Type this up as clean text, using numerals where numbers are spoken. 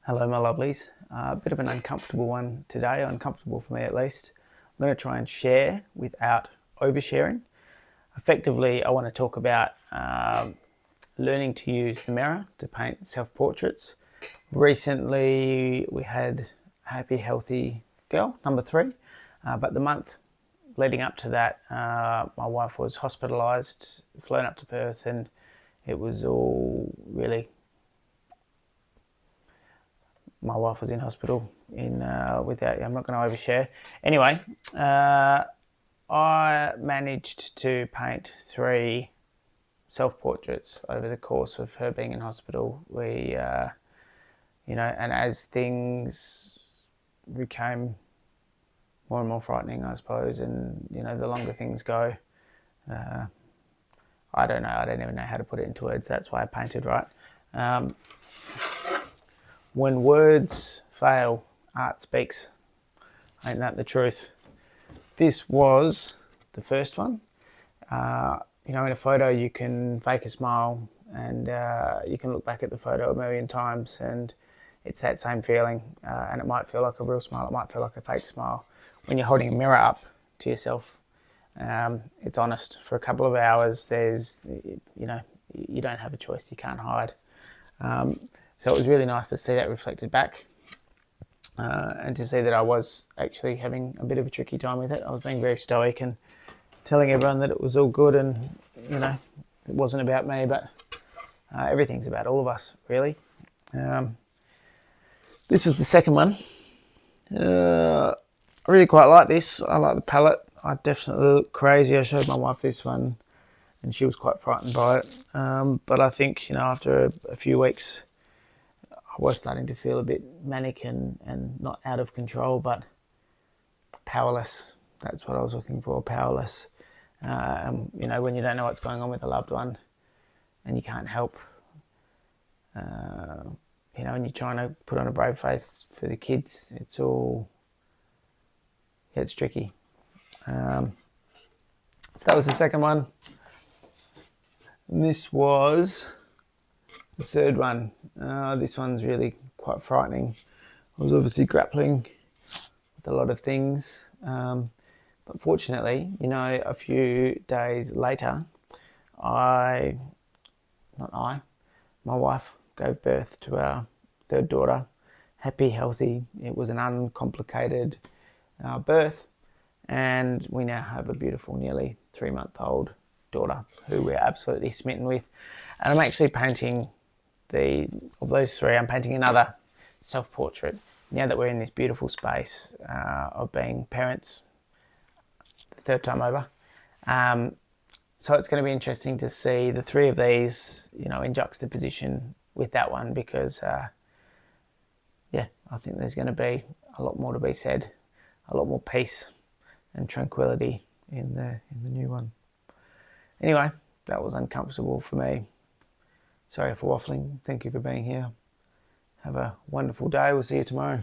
Hello, my lovelies. A bit of an uncomfortable one today, uncomfortable for me at least. I'm going to try and share without oversharing. Effectively, I want to talk about learning to use the mirror to paint self-portraits. Recently, we had a happy, healthy girl, number 3, but the month leading up to that, my wife was hospitalised, flown up to Perth, and it was all really. My wife was in hospital without. I'm not going to overshare. Anyway, I managed to paint 3 self-portraits over the course of her being in hospital. And as things became more and more frightening, I suppose, and the longer things go, I don't know. I don't even know how to put it into words. That's why I painted, right? When words fail, art speaks. Ain't that the truth? This was the first one. In a photo you can fake a smile, and you can look back at the photo a million times and it's that same feeling. And it might feel like a real smile, it might feel like a fake smile. When you're holding a mirror up to yourself, it's honest. For a couple of hours, you don't have a choice, you can't hide. So it was really nice to see that reflected back, and to see that I was actually having a bit of a tricky time with it. I was being very stoic and telling everyone that it was all good, and it wasn't about me, but everything's about all of us, really. This was the second one. I really quite like this. I like the palette. I definitely look crazy. I showed my wife this one and she was quite frightened by it. But I think, after a few weeks, I was starting to feel a bit manic and not out of control, but powerless. That's what I was looking for, powerless. When you don't know what's going on with a loved one and you can't help, and you're trying to put on a brave face for the kids, it's tricky. So that was the second one. And this was the third one. This one's really quite frightening. I was obviously grappling with a lot of things. But fortunately, a few days later, my wife gave birth to our 3rd daughter. Happy, healthy. It was an uncomplicated birth. And we now have a beautiful, nearly 3-month-old daughter who we're absolutely smitten with. And I'm actually painting of those 3, I'm painting another self-portrait now that we're in this beautiful space of being parents, the 3rd time over. So it's going to be interesting to see the 3 of these, in juxtaposition with that one, because I think there's going to be a lot more to be said, a lot more peace and tranquility in the new one. Anyway, that was uncomfortable for me. Sorry for waffling. Thank you for being here. Have a wonderful day. We'll see you tomorrow.